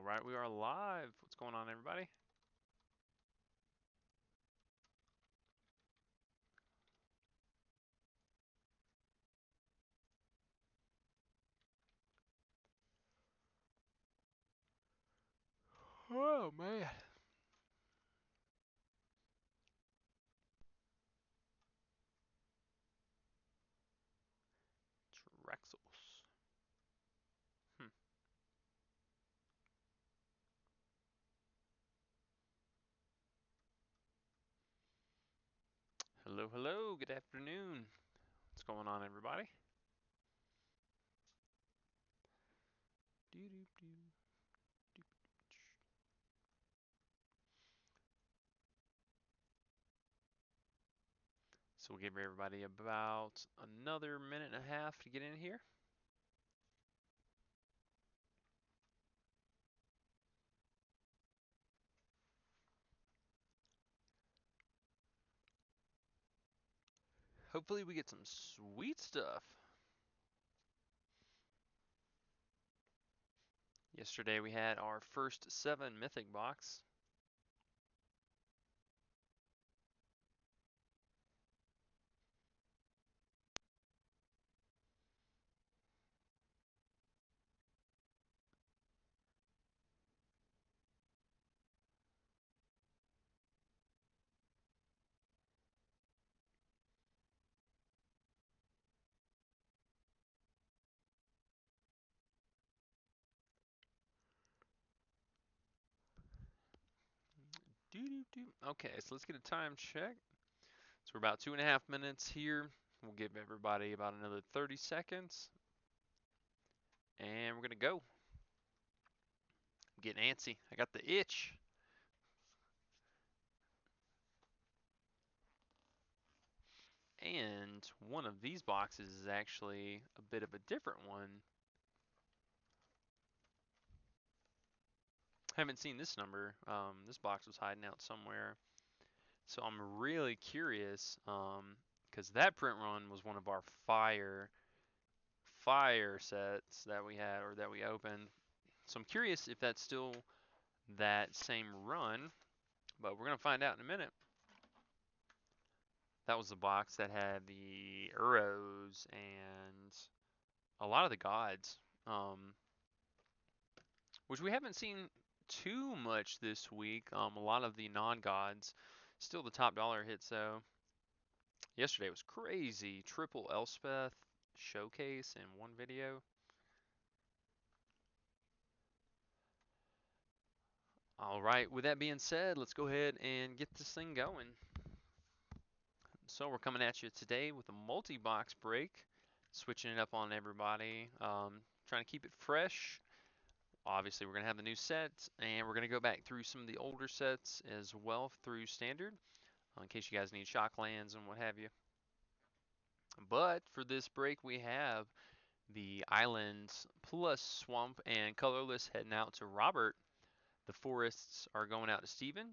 right, we are live. What's going on, everybody? Oh, man. Drexels. Hmm. Hello, hello. Good afternoon. What's going on, everybody? So we'll give everybody about another minute and a half to get in here. Hopefully we get some sweet stuff. Yesterday we had our first 7 mythic box. Okay, so let's get a time check. So we're about 2.5 minutes here. We'll give everybody about another 30 seconds. And we're going to go. I'm getting antsy. I got the itch. And one of these boxes is actually a bit of a different one. Haven't seen this number. This box was hiding out somewhere. So I'm really curious because that print run was one of our fire sets that we had or that we opened. So I'm curious if that's still that same run, but we're going to find out in a minute. That was the box that had the Uros and a lot of the gods, which we haven't seen too much this week. A lot of the non-gods, still the top dollar hits though. Yesterday was crazy. Triple Elspeth showcase in one video. All right, with that being said, let's go ahead and get this thing going. So we're coming at you today with a multi-box break, switching it up on everybody, trying to keep it fresh. Obviously, we're going to have the new set, and we're going to go back through some of the older sets as well through standard, in case you guys need shock lands and what have you. But for this break, we have the islands plus swamp and colorless heading out to Robert. The forests are going out to Steven.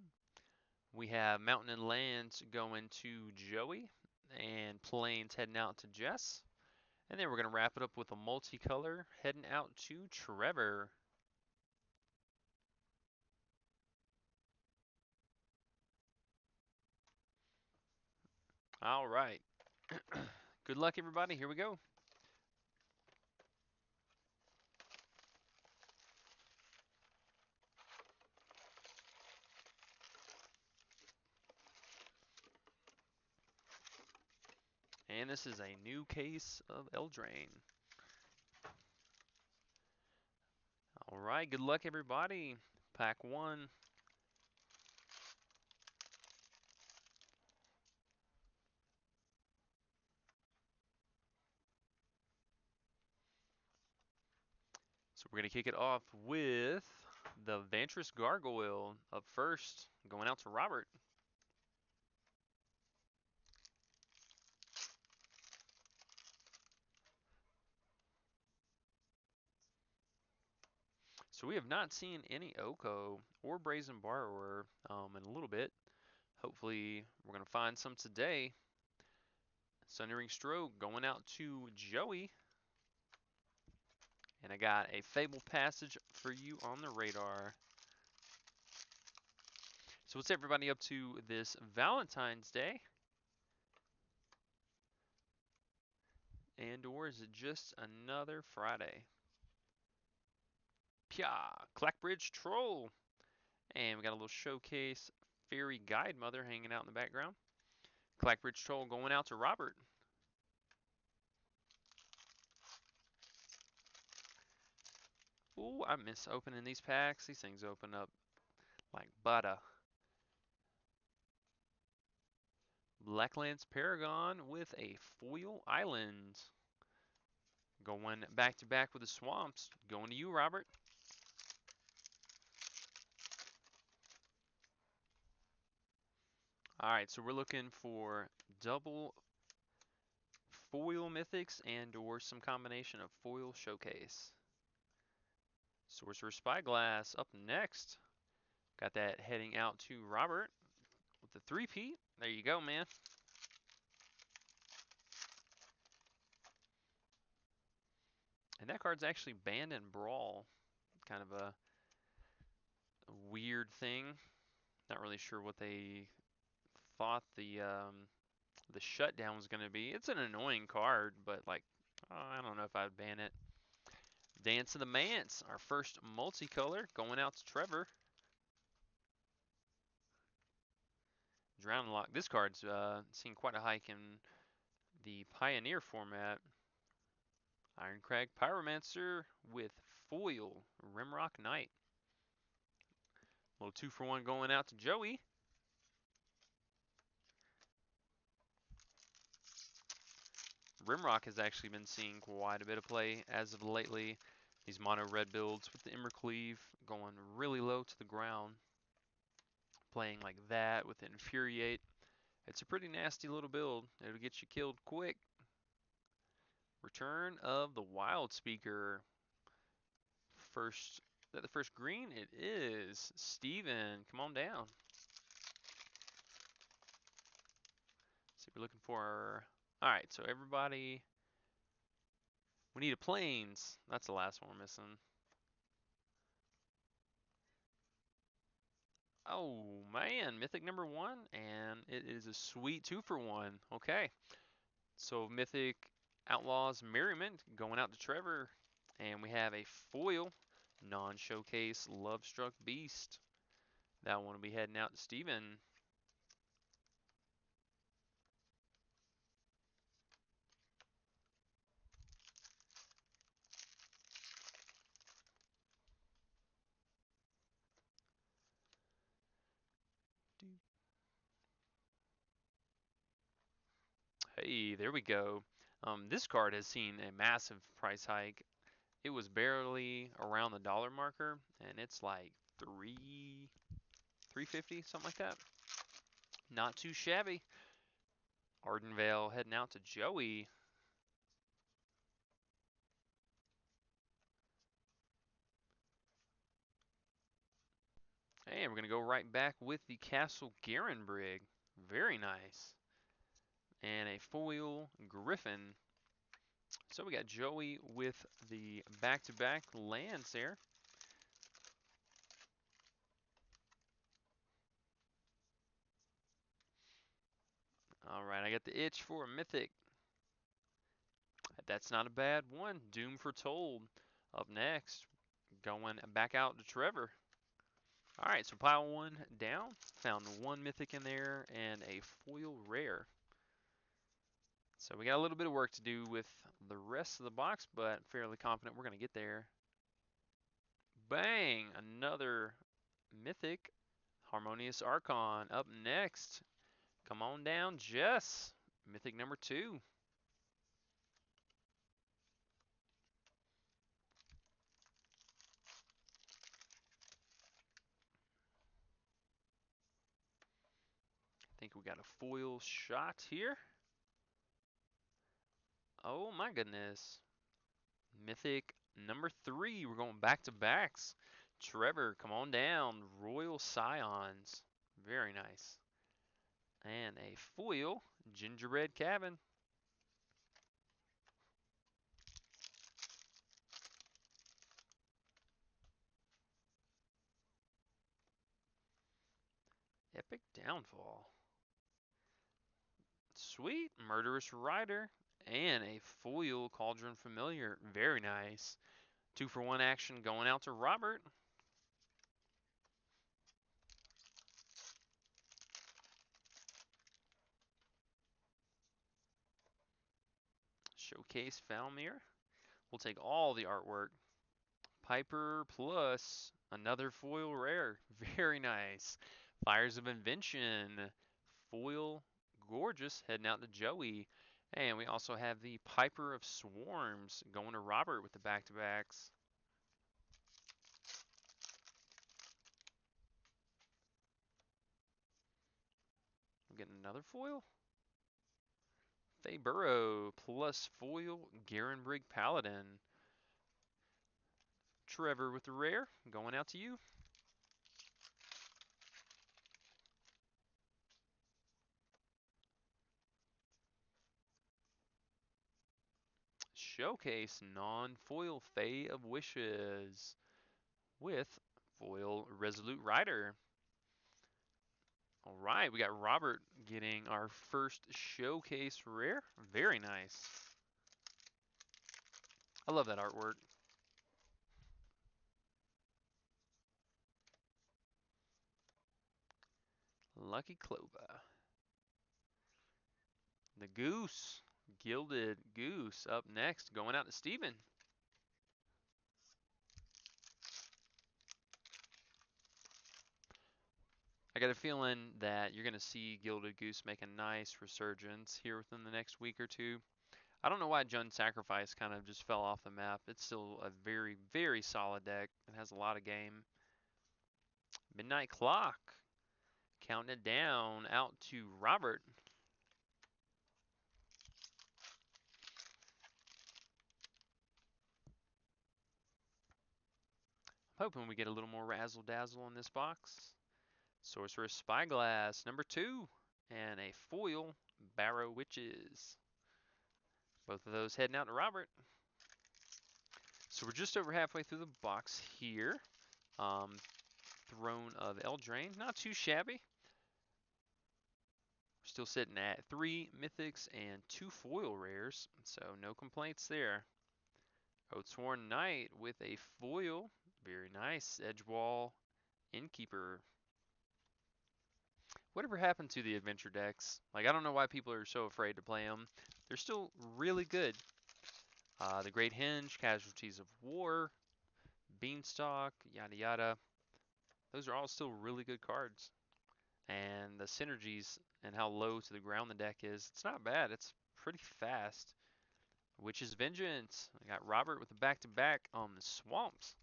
We have mountain and lands going to Joey, and plains heading out to Jess. And then we're going to wrap it up with a multicolor heading out to Trevor. All right. Good luck, everybody. Here we go. And this is a new case of Eldraine. All right. Good luck, everybody. Pack 1. So we're going to kick it off with the Vantress Gargoyle up first, going out to Robert. So we have not seen any Oko or Brazen Borrower in a little bit. Hopefully we're going to find some today. Sundering Stroke going out to Joey. And I got a Fable Passage for you on the radar. So what's everybody up to this Valentine's Day? And/or is it just another Friday? Pya! Clackbridge Troll! And we got a little showcase Fairy Guide Mother hanging out in the background. Clackbridge Troll going out to Robert. Ooh, I miss opening these packs. These things open up like butter. Blacklands Paragon with a foil island. Going back to back with the Swamps. Going to you, Robert. Alright, so we're looking for double foil mythics and/or some combination of foil showcase. Sorcerer Spyglass up next. Got that heading out to Robert with the three-peat. There you go, man. And that card's actually banned in Brawl. Kind of a weird thing. Not really sure what they thought the shutdown was going to be. It's an annoying card, but like, I don't know if I'd ban it. Dance of the Mance, our first multicolor, going out to Trevor. Drown Lock. This card's seen quite a hike in the Pioneer format. Ironcrag Pyromancer with foil Rimrock Knight. Little 2-for-1 going out to Joey. Rimrock has actually been seeing quite a bit of play as of lately. These mono red builds with the Embercleave going really low to the ground. Playing like that with Infuriate. It's a pretty nasty little build. It'll get you killed quick. Return of the Wild Speaker. First, is that the first green? It is. Steven, come on down. See, we're looking for. Alright, so everybody. We need a Plains. That's the last one we're missing. Oh man, Mythic number 1, and it is a sweet 2-for-1. Okay, so Mythic Outlaws Merriment going out to Trevor, and we have a foil non-showcase Lovestruck Beast. That one will be heading out to Steven. Hey, there we go. This card has seen a massive price hike. It was barely around the dollar marker, and it's like 350, something like that. Not too shabby. Ardenvale heading out to Joey. And we're going to go right back with the Castle Garenbrig. Very nice. And a foil Griffin. So we got Joey with the back-to-back lands there. All right, I got the itch for a Mythic. That's not a bad one. Doom Foretold up next. Going back out to Trevor. All right, so pile one down. Found one Mythic in there and a foil rare. So we got a little bit of work to do with the rest of the box, but fairly confident we're going to get there. Bang! Another Mythic. Harmonious Archon up next. Come on down, Jess. Mythic number 2. I think we got a foil shot here. Oh my goodness. Mythic number 3. We're going back to backs. Trevor, come on down. Royal Scions. Very nice. And a foil Gingerbread Cabin. Epic Downfall. Sweet. Murderous Rider. And a foil Cauldron Familiar. Very nice. 2-for-1 action going out to Robert. Showcase Falmir. We'll take all the artwork. Piper plus another foil rare. Very nice. Fires of Invention. Foil gorgeous. Heading out to Joey. And we also have the Piper of Swarms going to Robert with the back-to-backs. I'm getting another foil. Thay Burrow plus foil Garenbrig Paladin. Trevor with the rare. Going out to you. Showcase non-foil Fae of Wishes with foil Resolute Rider. All right, we got Robert getting our first showcase rare. Very nice. I love that artwork. Lucky Clova. The Goose. Gilded Goose up next. Going out to Steven. I got a feeling that you're going to see Gilded Goose make a nice resurgence here within the next week or two. I don't know why Jund Sacrifice kind of just fell off the map. It's still a very, very solid deck. It has a lot of game. Midnight Clock. Counting it down out to Robert. I'm hoping we get a little more razzle dazzle in this box. Sorceress Spyglass, number 2. And a foil Barrow Witches. Both of those heading out to Robert. So we're just over halfway through the box here. Throne of Eldraine, not too shabby. We're still sitting at 3 mythics and 2 foil rares, so no complaints there. Oathsworn Knight with a foil, very nice. Edgewall Innkeeper. Whatever happened to the adventure decks? Like, I don't know why people are so afraid to play them. They're still really good. The Great Henge, Casualties of War, Beanstalk, yada yada. Those are all still really good cards. And the synergies and how low to the ground the deck is, it's not bad. It's pretty fast. Witch's Vengeance. I got Robert with the back-to-back on the Swamps.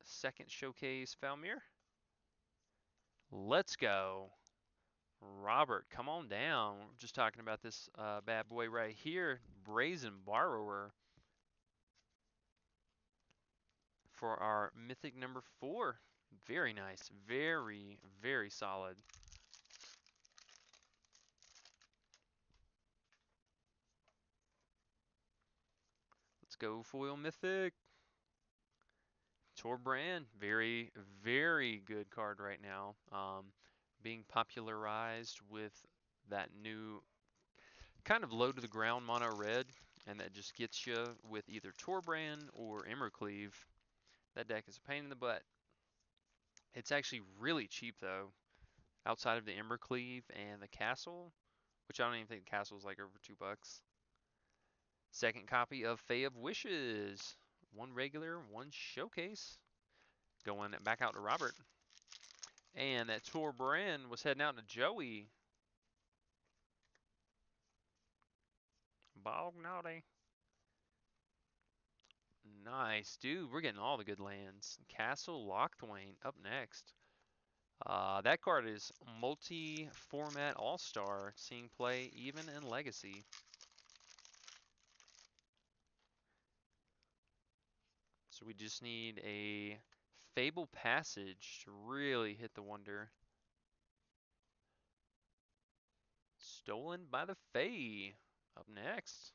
Second showcase, Falmir. Let's go. Robert, come on down. We're just talking about this bad boy right here. Brazen Borrower for our mythic number 4. Very nice. Very, very solid. Let's go foil mythic. Torbrand, very, very good card right now. Being popularized with that new kind of low to the ground mono red, and that just gets you with either Torbrand or Embercleave. That deck is a pain in the butt. It's actually really cheap though, outside of the Embercleave and the Castle, which I don't even think the Castle is like over $2. Second copy of Fae of Wishes. 1 regular, 1 showcase. Going back out to Robert. And that Torbrand was heading out to Joey. Bog naughty. Nice, dude. We're getting all the good lands. Castle Lochthwain up next. That card is multi-format all-star, seeing play even in Legacy. So we just need a Fable Passage to really hit the wonder. Stolen by the Fae up next.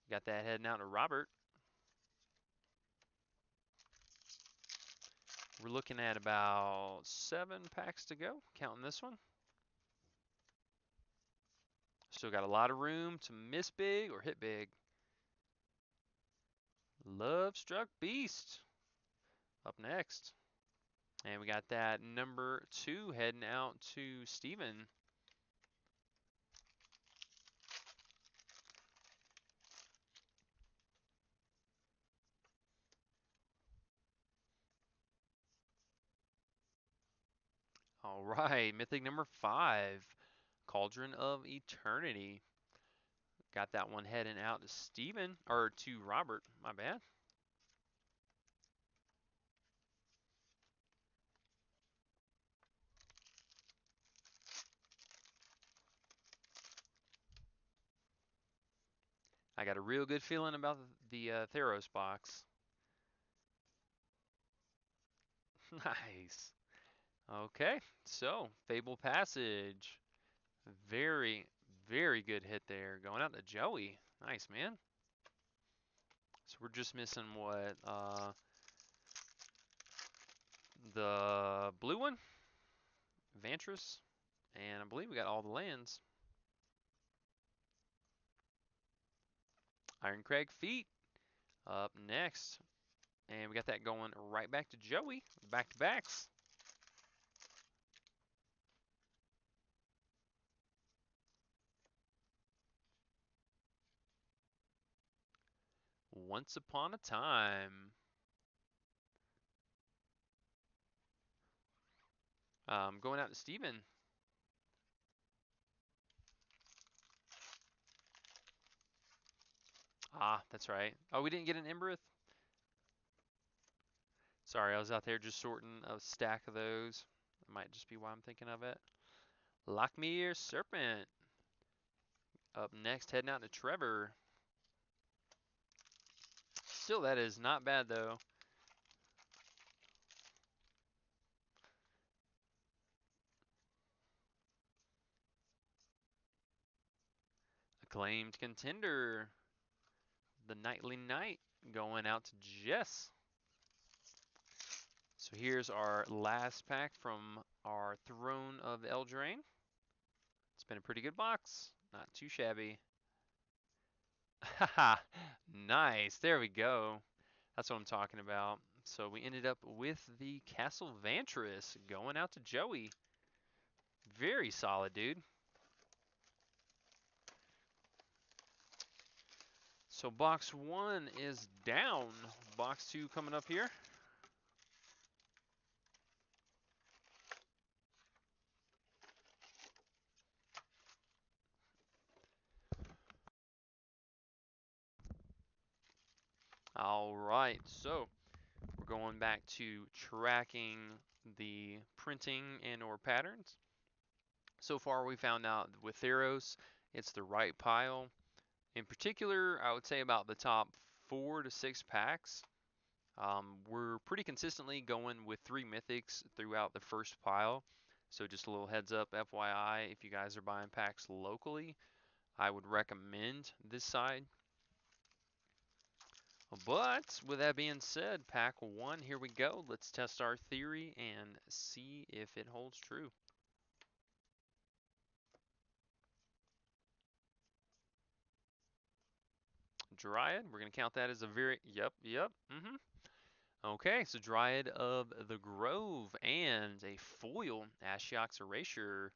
Got that heading out to Robert. We're looking at about 7 packs to go, counting this one. Still got a lot of room to miss big or hit big. Love Struck Beast up next. And we got that number 2 heading out to Steven. All right, Mythic number 5, Cauldron of Eternity. Got that one heading out to Steven, or to Robert, my bad. I got a real good feeling about the Theros box. Nice. Okay, so Fable Passage. Very, very good hit there. Going out to Joey. Nice, man. So we're just missing what? The blue one, Vantress, and I believe we got all the lands. Ironcrag Feet up next. And we got that going right back to Joey. Back to backs. Once Upon a Time. Going out to Steven. Ah, that's right. Oh, we didn't get an Embereth? Sorry, I was out there just sorting a stack of those. That might just be why I'm thinking of it. Lockmere Serpent. Up next, heading out to Trevor. Still, that is not bad, though. Acclaimed Contender. The Nightly Knight going out to Jess. So here's our last pack from our Throne of Eldraine. It's been a pretty good box. Not too shabby. Haha, nice. There we go. That's what I'm talking about. So we ended up with the Castle Vantress going out to Joey. Very solid, dude. So box 1 is down. Box 2 coming up here. All right, so we're going back to tracking the printing and or patterns. So far we found out with Theros, it's the right pile. In particular, I would say about the top 4 to 6 packs. We're pretty consistently going with 3 mythics throughout the first pile. So just a little heads up, FYI, if you guys are buying packs locally, I would recommend this side. But with that being said, pack 1, here we go. Let's test our theory and see if it holds true. Dryad, we're going to count that as a very, yep. Okay, so Dryad of the Grove and a foil, Ashiok's Erasure.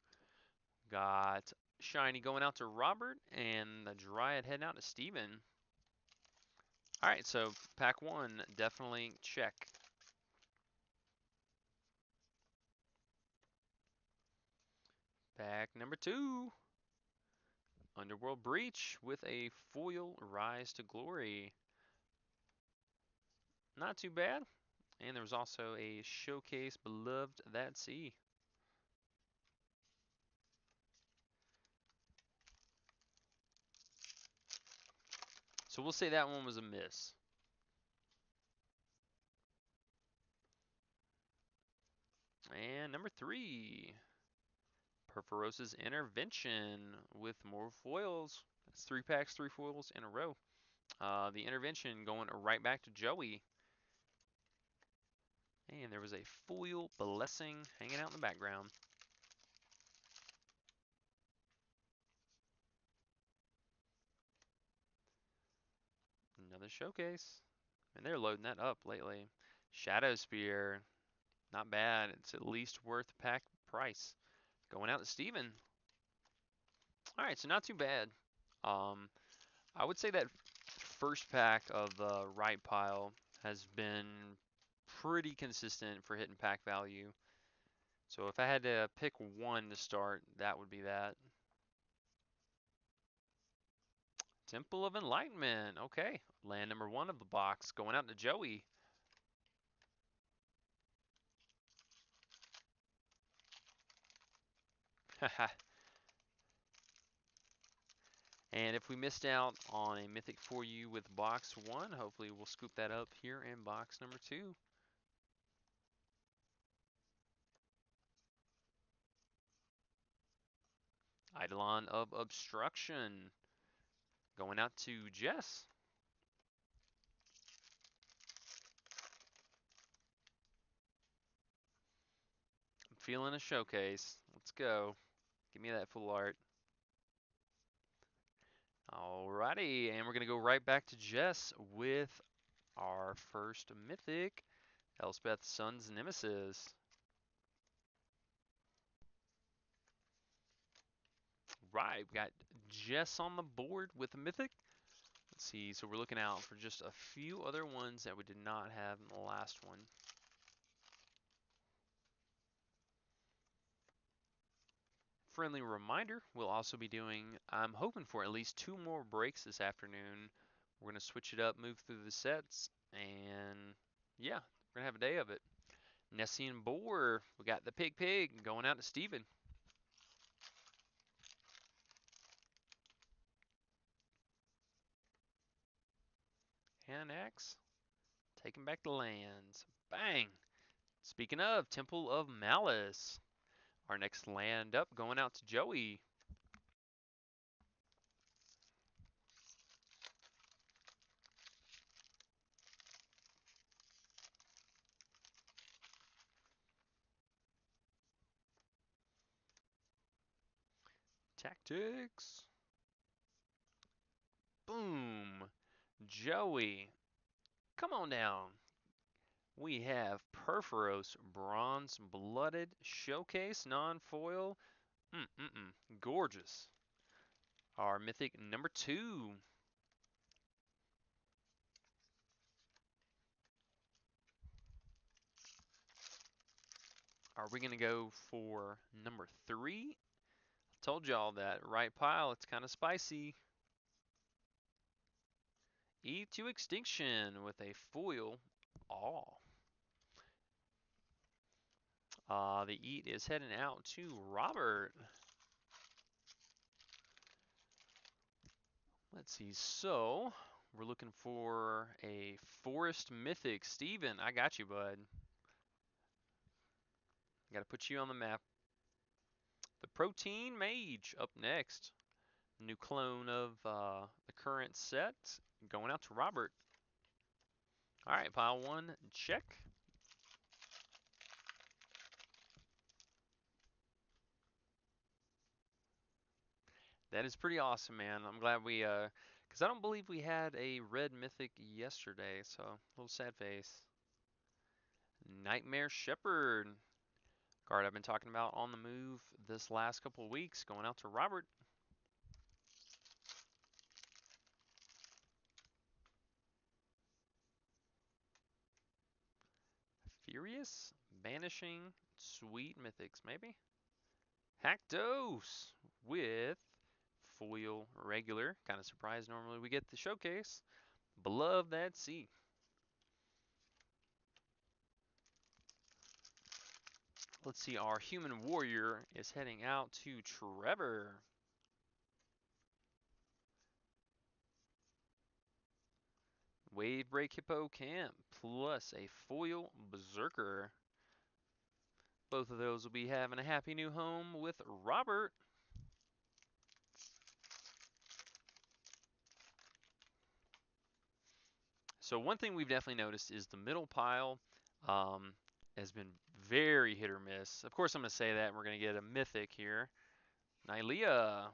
Got Shiny going out to Robert and the Dryad heading out to Steven. Alright, so pack 1, definitely check. Pack number 2, Underworld Breach with a foil Rise to Glory. Not too bad. And there was also a Showcase Beloved That Sea. So we'll say that one was a miss. And number 3, Perforos's Intervention with more foils. That's 3 packs, 3 foils in a row. The Intervention going right back to Joey. And there was a foil blessing hanging out in the background. Another showcase. And they're loading that up lately. Shadow Spear. Not bad. It's at least worth pack price. Going out to Steven. Alright, so not too bad. I would say that first pack of the right pile has been pretty consistent for hitting pack value. So if I had to pick one to start, that would be that. Temple of Enlightenment. Okay. Land number 1 of the box. Going out to Joey. Haha. And if we missed out on a mythic for you with box 1, hopefully we'll scoop that up here in box number 2. Eidolon of Obstruction. Going out to Jess. I'm feeling a showcase. Let's go. Give me that full art. Alrighty, and we're going to go right back to Jess with our first mythic, Elspeth Sun's Nemesis. Right, we got Jess on the board with a mythic. Let's see, so we're looking out for just a few other ones that we did not have in the last one. Friendly reminder, we'll also be doing, I'm hoping for at least 2 more breaks this afternoon. We're going to switch it up, move through the sets, and yeah, we're going to have a day of it. Nessian Boar, we got the Pig going out to Steven. Annex, taking back the lands. Bang! Speaking of, Temple of Malice. Our next land up going out to Joey. Tactics. Boom. Joey, come on down. We have Perforos Bronze Blooded Showcase Non-Foil. Gorgeous. Our mythic number 2. Are we going to go for number 3? Told y'all that right pile, it's kind of spicy. Eat to Extinction with a foil. Aw. The eat is heading out to Robert. Let's see. So we're looking for a Forest Mythic. Steven, I got you, bud. Got to put you on the map. The Protein Mage up next. New clone of the current set. Going out to Robert. All right, pile 1, check. That is pretty awesome, man. I'm glad we, because I don't believe we had a red mythic yesterday, so a little sad face. Nightmare Shepherd. Card I've been talking about on the move this last couple of weeks. Going out to Robert. Furious. Banishing. Sweet mythics, maybe. Haktos with foil regular. Kind of surprised normally we get the showcase. Beloved that sea. Let's see, our human warrior is heading out to Trevor. Wave Break Hippo Camp plus a foil Berserker. Both of those will be having a happy new home with Robert. So one thing we've definitely noticed is the middle pile. has been very hit or miss. Of course, I'm going to say that, and we're going to get a mythic here. Nylea.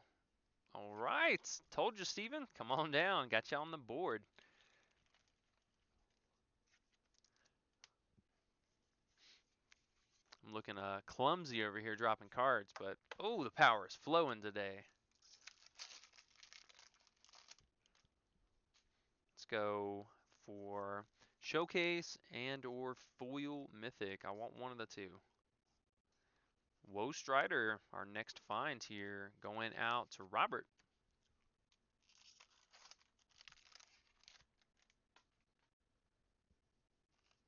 All right. Told you, Steven. Come on down. Got you on the board. I'm looking clumsy over here dropping cards, but oh, the power is flowing today. Let's go for showcase and or foil mythic. I want one of the two. Woe Strider, our next find here, going out to Robert.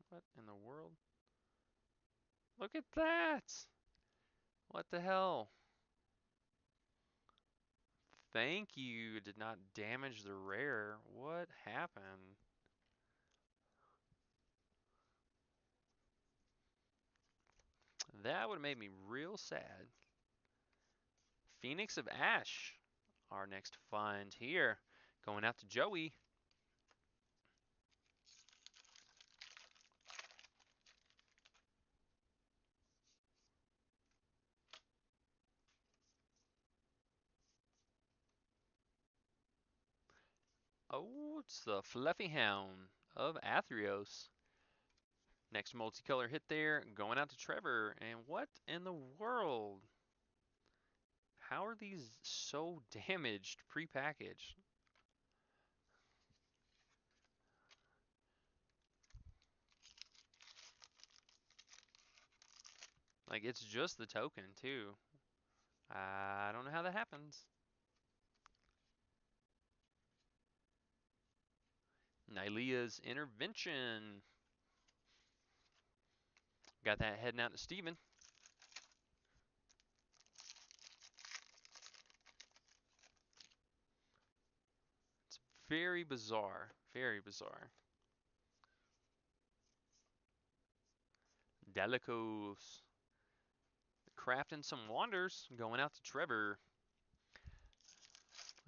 What in the world? Look at that! What the hell? Thank you. Did not damage the rare. What happened? That would have made me real sad. Phoenix of Ash, our next find here. Going out to Joey. Oh, it's the Fluffy Hound of Athreos. Next multicolor hit there, going out to Trevor. And what in the world? How are these so damaged pre-packaged? Like, it's just the token, too. I don't know how that happens. Nylea's Intervention. Got that heading out to Steven. It's very bizarre. Very bizarre. Delicos. Crafting some wonders. Going out to Trevor.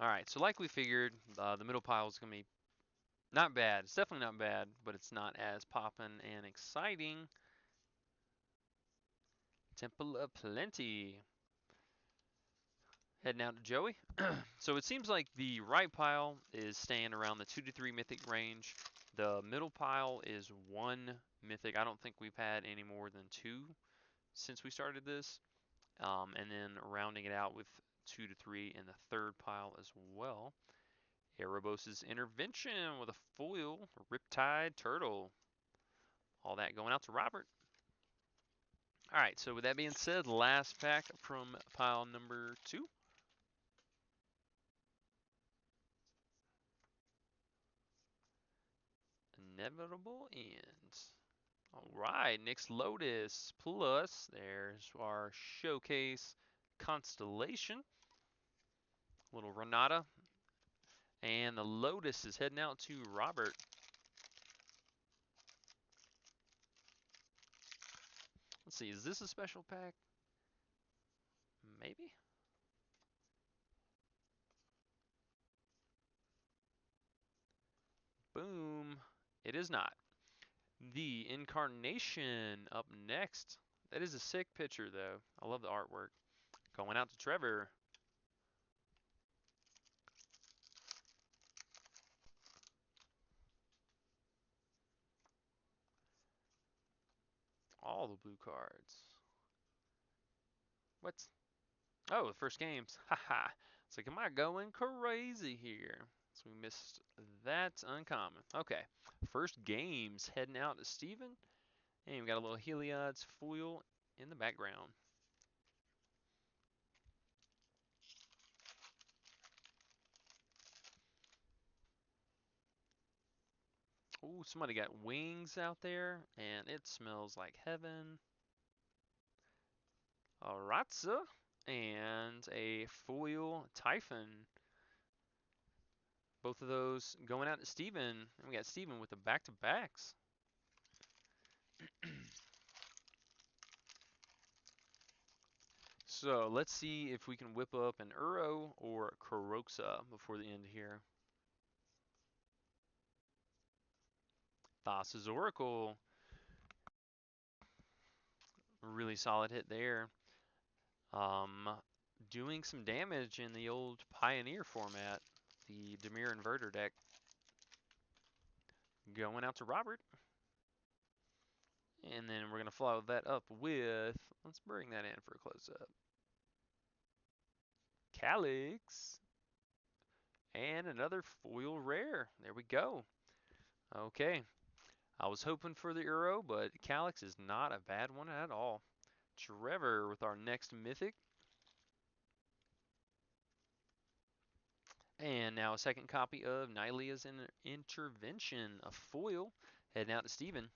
Alright, so like we figured, the middle pile is going to be not bad. It's definitely not bad, but it's not as poppin' and exciting. Temple of Plenty. Heading out to Joey. So it seems like the right pile is staying around the 2 to 3 mythic range. The middle pile is 1 mythic. I don't think we've had any more than 2 since we started this. And then rounding it out with 2 to 3 in the third pile as well. Erebos' Intervention with a foil, Riptide Turtle. All that going out to Robert. All right, so with that being said, last pack from pile number 2. Inevitable ends. All right, Nyx Lotus plus there's our showcase constellation. Little Renata. And the Lotus is heading out to Robert. Let's see, is this a special pack? Maybe? Boom. It is not. The Incarnation up next. That is a sick picture, though. I love the artwork. Going out to Trevor. All the blue cards. What? Oh, the first games. Haha. It's like, am I going crazy here? So we missed that uncommon. Okay. First games heading out to Steven. And we got a little Heliod's foil in the background. Ooh, somebody got wings out there, and it smells like heaven. A Ratza and a foil Typhon. Both of those going out to Steven. And we got Steven with the back-to-backs. So let's see if we can whip up an Uro or Kroxa before the end here. Thassa's Oracle. Really solid hit there. Um, Doing some damage in the old Pioneer format, the Demir Inverter deck. Going out to Robert. And then we're going to follow that up with, let's bring that in for a close-up. Calyx. And another foil rare. There we go. Okay. I was hoping for the Uro, but Calyx is not a bad one at all. Trevor with our next mythic. And now a second copy of Nylea's Intervention, a foil. Heading out to Steven.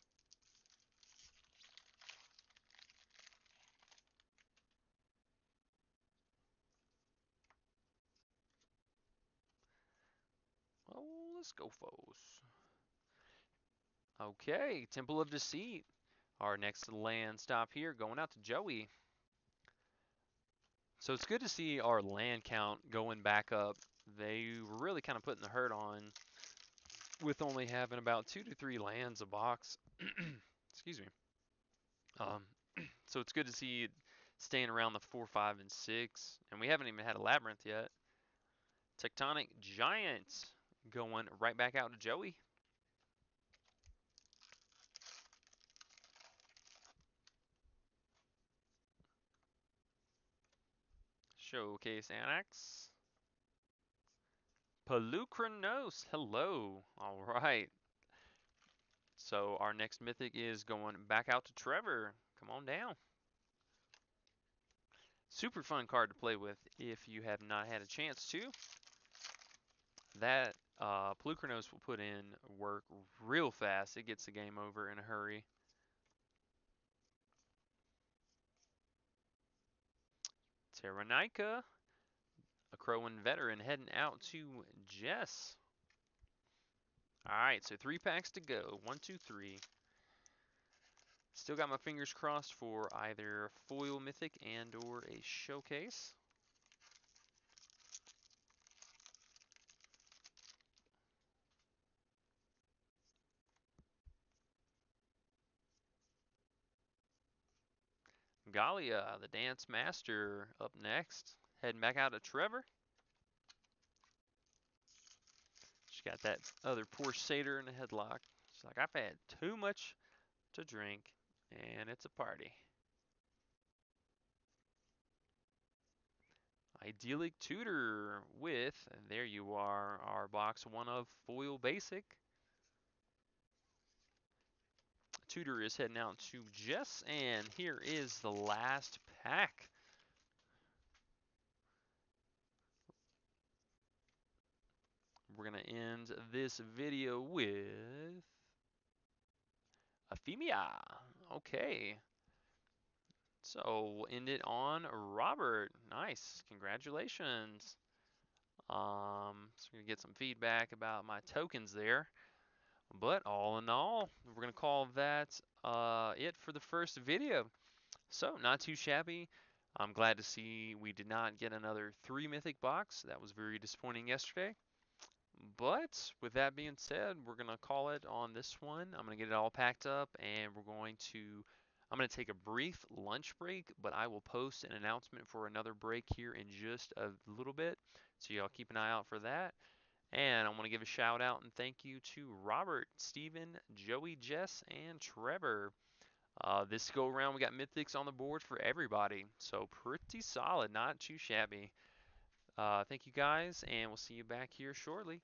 Oh, let's go, folks. Okay, Temple of Deceit. Our next land stop here, going out to Joey. So it's good to see our land count going back up. They were really kind of putting the hurt on with only having about 2 to 3 lands a box. Excuse me. Um, so it's good to see it staying around the 4, 5, and 6. And we haven't even had a labyrinth yet. Tectonic Giant going right back out to Joey. Showcase Annex. Pelucranos, hello. All right. So our next mythic is going back out to Trevor. Come on down. Super fun card to play with if you have not had a chance to. That Pelucranos will put in work real fast. It gets the game over in a hurry. Terranica, a Crowan veteran, heading out to Jess. All right, so 3 packs to go. 1, 2, 3. Still got my fingers crossed for either foil mythic and or a showcase. Galia, the Dance Master, up next. Heading back out to Trevor. She got that other poor satyr in a headlock. She's like, I've had too much to drink, and it's a party. Idyllic Tutor with, and there you are, our box 1 of foil basic. Tutor is heading out to Jess, and here is the last pack. We're going to end this video with Euphemia. Okay. So we'll end it on Robert. Nice. Congratulations. So we're going to get some feedback about my tokens there. But all in all, we're going to call that it for the first video. So not too shabby. I'm glad to see we did not get another 3 mythic box. That was very disappointing yesterday. But with that being said, we're going to call it on this one. I'm going to get it all packed up and I'm going to take a brief lunch break, but I will post an announcement for another break here in just a little bit. So y'all keep an eye out for that. And I want to give a shout out and thank you to Robert, Steven, Joey, Jess, and Trevor. This go around, we got mythics on the board for everybody. So pretty solid, not too shabby. Thank you guys, and we'll see you back here shortly.